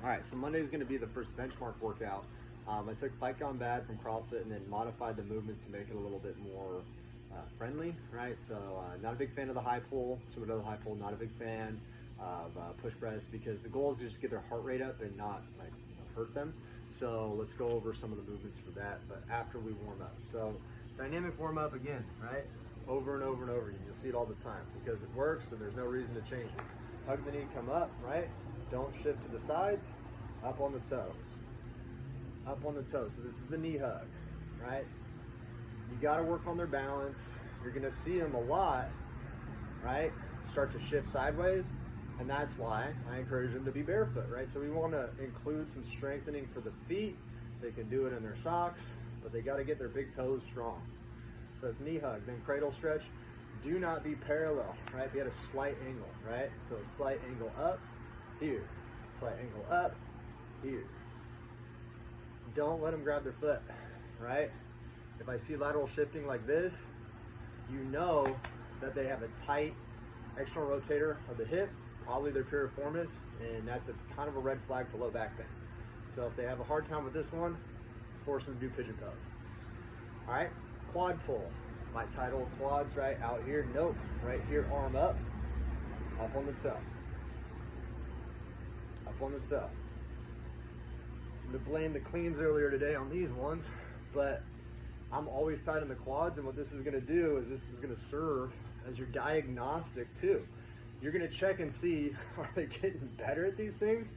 All right, so Monday is going to be the first benchmark workout. I took Fight Gone Bad from CrossFit and then modified the movements to make it a little bit more friendly, right? So not a big fan of the high pull, super double high pull, not a big fan of push press, because the goal is to just get their heart rate up and not like hurt them. So let's go over some of the movements for that, but after we warm up. So dynamic warm up again, right? Over and over and over again. You'll see it all the time because it works and there's no reason to change it. Hug the knee, come up, right? Don't shift to the sides, up on the toes. Up on the toes. So this is the knee hug, right? You got to work on their balance. You're going to see them a lot, right? Start to shift sideways, and that's why I encourage them to be barefoot, right? So we want to include some strengthening for the feet. They can do it in their socks, but they got to get their big toes strong. So it's knee hug, then cradle stretch. Do not be parallel, right? Be at a slight angle, right? So a slight angle up, here. Slight angle up, here. Don't let them grab their foot, right? If I see lateral shifting like this, you know that they have a tight external rotator of the hip, probably their piriformis, and that's a kind of a red flag for low back pain. So if they have a hard time with this one, force them to do pigeon pose. All right, quad pull. My title, quads, right out here. Nope, right here, arm up on the toe. Up on the toe. I'm gonna blame the cleans earlier today on these ones, but I'm always tight in the quads, and what this is gonna do is this is gonna serve as your diagnostic too. You're gonna check and see, are they getting better at these things?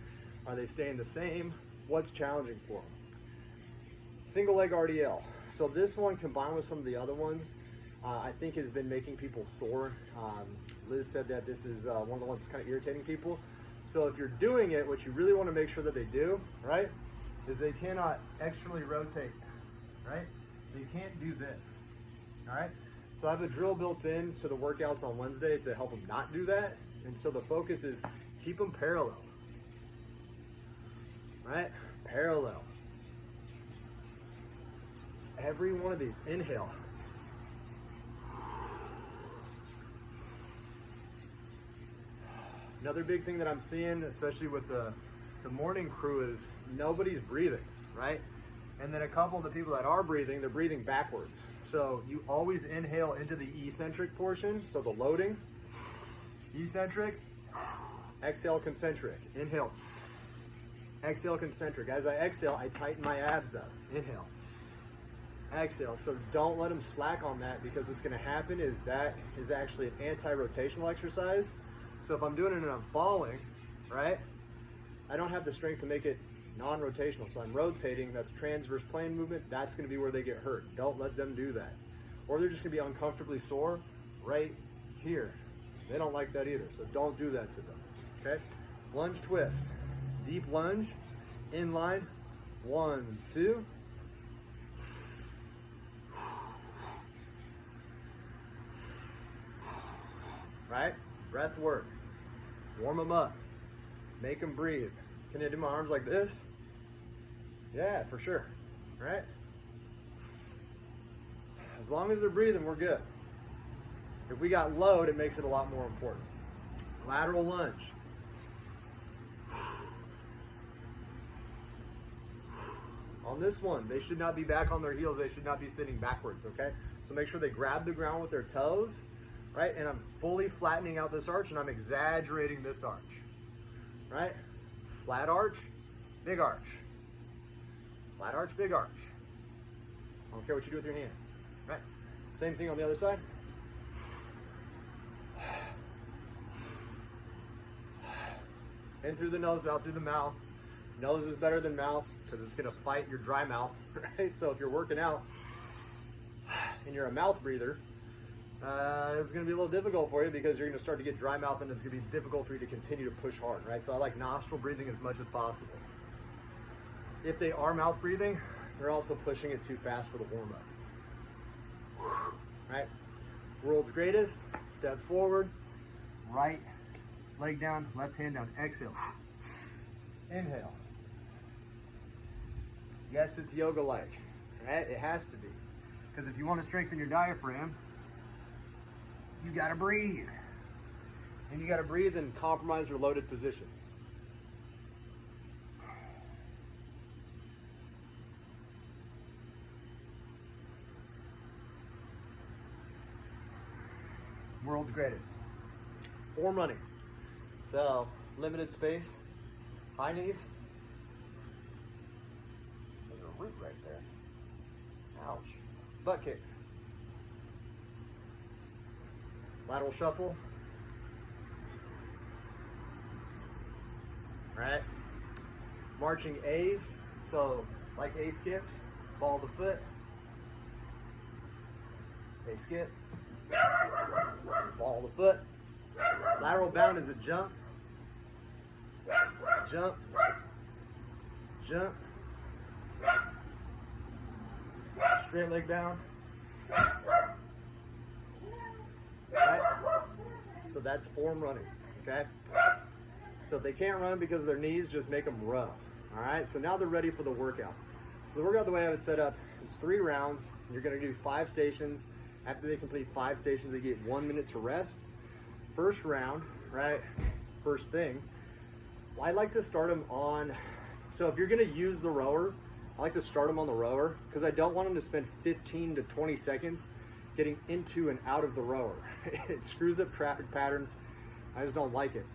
Are they staying the same? What's challenging for them? Single leg RDL. So this one combined with some of the other ones, I think has been making people sore. Liz said that this is one of the ones that's kind of irritating people. So if you're doing it, what you really want to make sure that they do, right, is they cannot externally rotate, right? They can't do this, all right? So I have a drill built in to the workouts on Wednesday to help them not do that. And so the focus is keep them parallel, right? Parallel. Every one of these, inhale. Another big thing that I'm seeing, especially with the morning crew, is nobody's breathing, right? And then a couple of the people that are breathing, they're breathing backwards. So you always inhale into the eccentric portion, so the loading, eccentric, exhale concentric, inhale, exhale concentric. As I exhale, I tighten my abs up, inhale, exhale. So don't let them slack on that, because what's gonna happen is that is actually an anti-rotational exercise. So if I'm doing it and I'm falling, right, I don't have the strength to make it non-rotational. So I'm rotating, that's transverse plane movement, that's gonna be where they get hurt. Don't let them do that. Or they're just gonna be uncomfortably sore right here. They don't like that either, so don't do that to them, okay? Lunge twist, deep lunge, in line, 1, 2. Right, breath work. Warm them up, make them breathe. Can I do my arms like this? Yeah, for sure, right? As long as they're breathing, we're good. If we got load, it makes it a lot more important. Lateral lunge. On this one, they should not be back on their heels, they should not be sitting backwards, okay? So make sure they grab the ground with their toes, right? And I'm fully flattening out this arch and I'm exaggerating this arch, right? Flat arch, big arch. Flat arch, big arch. I don't care what you do with your hands, right? Same thing on the other side. In through the nose, out through the mouth. Nose is better than mouth because it's gonna fight your dry mouth, right? So if you're working out and you're a mouth breather, it's going to be a little difficult for you because you're going to start to get dry mouth and it's going to be difficult for you to continue to push hard, right? So I like nostril breathing as much as possible. If they are mouth breathing, they're also pushing it too fast for the warm-up, right? World's greatest, step forward, right leg down, left hand down, exhale, inhale. Yes, it's yoga-like, right? It has to be, because if you want to strengthen your diaphragm, you gotta breathe. And you gotta breathe and compromise your loaded positions. World's greatest. Form running. So, limited space, high knees. There's a root right there. Ouch. Butt kicks. Lateral shuffle. Right? Marching A's. So, like A skips, ball of the foot. A skip. Ball of the foot. Lateral bound is a jump. Jump. Jump. Straight leg down. Right? So that's form running, okay? So if they can't run because of their knees, just make them row. All right, so now they're ready for the workout. So the workout, the way I have it set up, is 3 rounds. You're gonna do 5 stations. After they complete 5 stations, they get 1 minute to rest. First round, right, first thing, I like to start them on, so if you're gonna use the rower, I like to start them on the rower because I don't want them to spend 15 to 20 seconds getting into and out of the rower. It screws up traffic patterns. I just don't like it.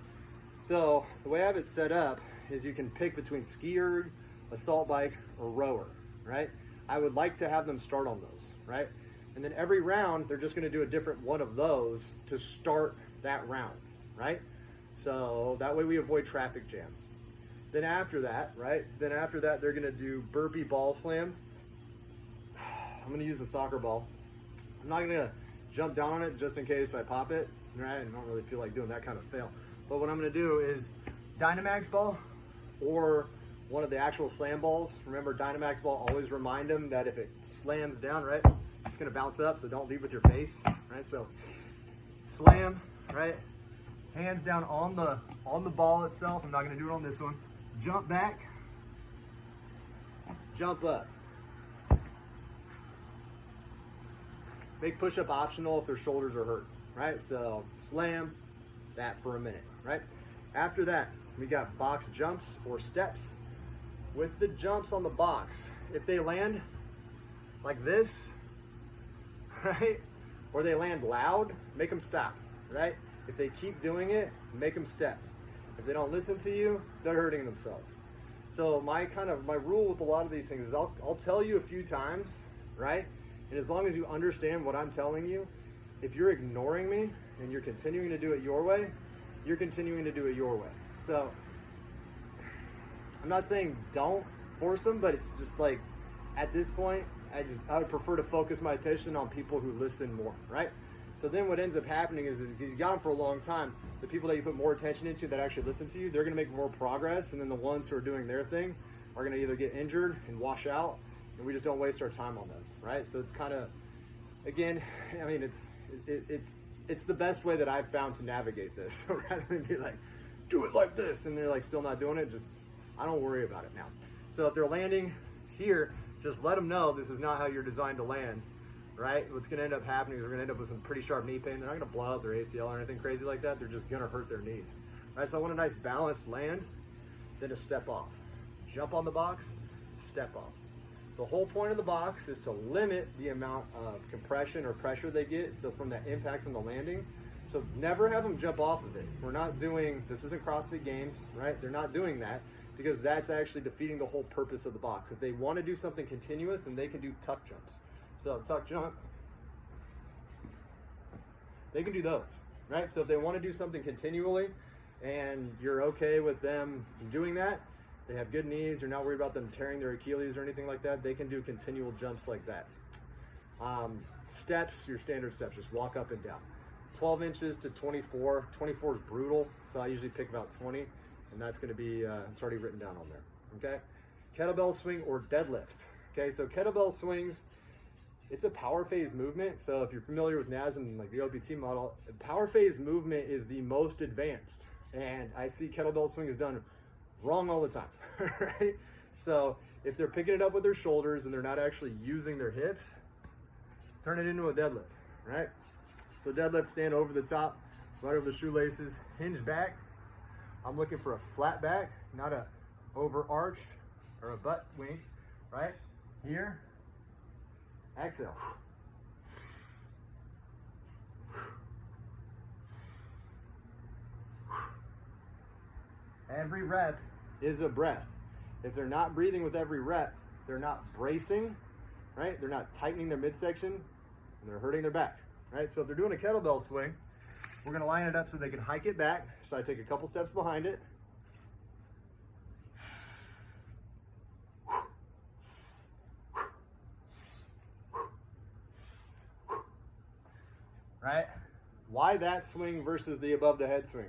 So the way I have it set up is you can pick between ski erg, assault bike, or rower, right? I would like to have them start on those, right? And then every round, they're just gonna do a different one of those to start that round, right? So that way we avoid traffic jams. Then after that, right? Then after that, they're gonna do burpee ball slams. I'm gonna use a soccer ball. I'm not gonna jump down on it just in case I pop it, right? I don't really feel like doing that kind of fail. But what I'm gonna do is Dynamax ball or one of the actual slam balls. Remember, Dynamax ball, always remind them that if it slams down, right, it's gonna bounce up, so don't lead with your face, right? So slam, right? Hands down on the ball itself. I'm not gonna do it on this one. Jump back, jump up. Make push-up optional if their shoulders are hurt, right? So slam that for a minute, right? After that, we got box jumps or steps. With the jumps on the box, if they land like this, right? Or they land loud, make them stop, right? If they keep doing it, make them step. If they don't listen to you, they're hurting themselves. So my rule with a lot of these things is I'll tell you a few times, right? And as long as you understand what I'm telling you, if you're ignoring me and you're continuing to do it your way, you're continuing to do it your way. So I'm not saying don't force them, but it's just like at this point, I would prefer to focus my attention on people who listen more, right? So then what ends up happening is because you got them for a long time, the people that you put more attention into that actually listen to you, they're gonna make more progress, and then the ones who are doing their thing are gonna either get injured and wash out, and we just don't waste our time on them, right? So it's kind of, again, I mean, it's the best way that I've found to navigate this. So rather than be like, do it like this, and they're like still not doing it, just, I don't worry about it now. So if they're landing here, just let them know this is not how you're designed to land, right? What's gonna end up happening is we're gonna end up with some pretty sharp knee pain. They're not gonna blow out their ACL or anything crazy like that. They're just gonna hurt their knees, right? So I want a nice balanced land, then a step off. Jump on the box, step off. The whole point of the box is to limit the amount of compression or pressure they get, so from that impact from the landing. So never have them jump off of it. We're not doing, this isn't CrossFit Games, right? They're not doing that because that's actually defeating the whole purpose of the box. If they want to do something continuous, then they can do tuck jumps. So tuck jump, they can do those, right? So if they want to do something continually and you're okay with them doing that, they have good knees, you're not worried about them tearing their Achilles or anything like that, they can do continual jumps like that. Steps, your standard steps, just walk up and down. 12 inches to 24. 24 is brutal, so I usually pick about 20, and that's gonna be, it's already written down on there, okay? Kettlebell swing or deadlift, okay? So kettlebell swings, it's a power phase movement. So if you're familiar with NASM, like the OPT model, power phase movement is the most advanced, and I see kettlebell swing is done wrong all the time, right? So if they're picking it up with their shoulders and they're not actually using their hips, turn it into a deadlift, right? So deadlift, stand over the top, right over the shoelaces, hinge back. I'm looking for a flat back, not a overarched or a butt wink, right? Here, exhale. Every rep is a breath. If they're not breathing with every rep, they're not bracing, right? They're not tightening their midsection, and they're hurting their back, right? So if they're doing a kettlebell swing, we're gonna line it up so they can hike it back. So I take a couple steps behind it. Right? Why that swing versus the above the head swing?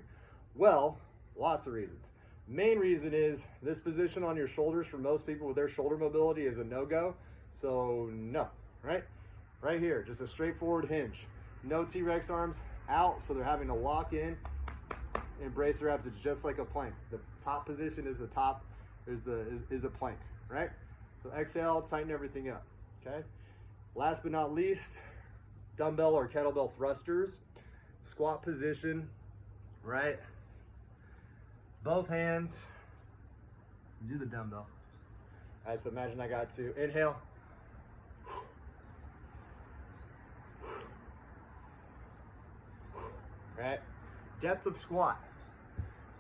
Well, lots of reasons. Main reason is this position on your shoulders for most people with their shoulder mobility is a no-go. So no, right? Right here, just a straightforward hinge. No T-Rex arms out, so they're having to lock in and brace their abs. It's just like a plank. The top position is the top, is a plank, right? So exhale, tighten everything up, okay? Last but not least, dumbbell or kettlebell thrusters. Squat position, right? Both hands, do the dumbbell. All right, so imagine I got to inhale. Right? Depth of squat.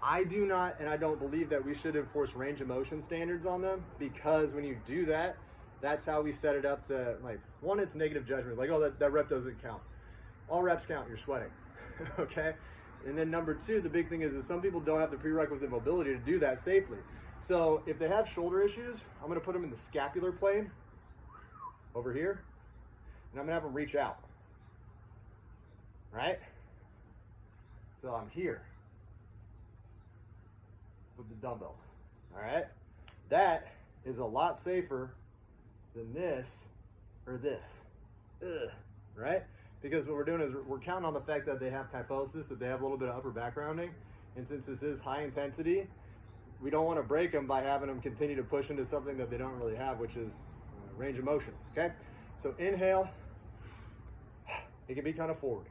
I do not, and I don't believe that we should enforce range of motion standards on them, because when you do that, that's how we set it up to, like, one, it's negative judgment. Like, oh, that rep doesn't count. All reps count, you're sweating, okay? And then number two, the big thing is some people don't have the prerequisite mobility to do that safely. So if they have shoulder issues, I'm gonna put them in the scapular plane over here, and I'm gonna have them reach out, right? So I'm here with the dumbbells, all right? That is a lot safer than this or this, right? Because what we're doing is we're counting on the fact that they have kyphosis, that they have a little bit of upper back rounding. And since this is high intensity, we don't want to break them by having them continue to push into something that they don't really have, which is range of motion, okay? So inhale, it can be kind of forward.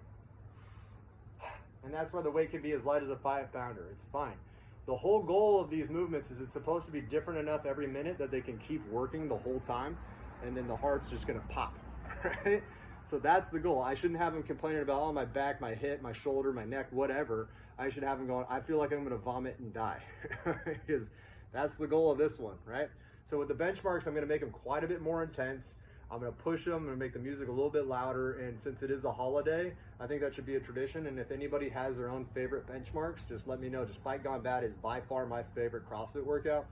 And that's why the weight can be as light as a 5-pounder. It's fine. The whole goal of these movements is it's supposed to be different enough every minute that they can keep working the whole time, and then the heart's just gonna pop, right? So that's the goal. I shouldn't have them complaining about, oh, my back, my hip, my shoulder, my neck, whatever. I should have them going, I feel like I'm gonna vomit and die, because that's the goal of this one, right? So with the benchmarks, I'm gonna make them quite a bit more intense. I'm gonna push them, I'm gonna make the music a little bit louder, and since it is a holiday, I think that should be a tradition. And if anybody has their own favorite benchmarks, just let me know. Just Fight Gone Bad is by far my favorite CrossFit workout.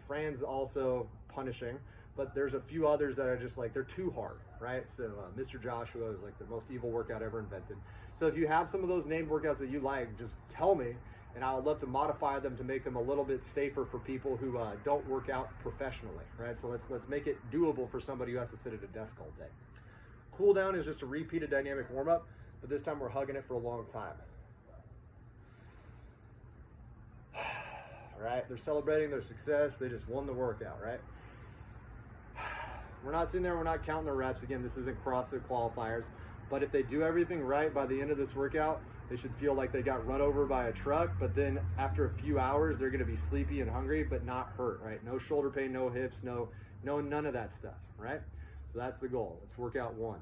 Fran's also punishing, but there's a few others that are just like, they're too hard, right? So Mr. Joshua is like the most evil workout ever invented. So if you have some of those named workouts that you like, just tell me, and I would love to modify them to make them a little bit safer for people who don't work out professionally, right? So let's make it doable for somebody who has to sit at a desk all day. Cool down is just a repeated dynamic warm-up, but this time we're hugging it for a long time. All right, they're celebrating their success. They just won the workout, right? We're not sitting there, we're not counting the reps. Again, this isn't CrossFit qualifiers, but if they do everything right by the end of this workout, they should feel like they got run over by a truck, but then after a few hours, they're gonna be sleepy and hungry, but not hurt, right? No shoulder pain, no hips, no none of that stuff, right? So that's the goal. Let's work out one.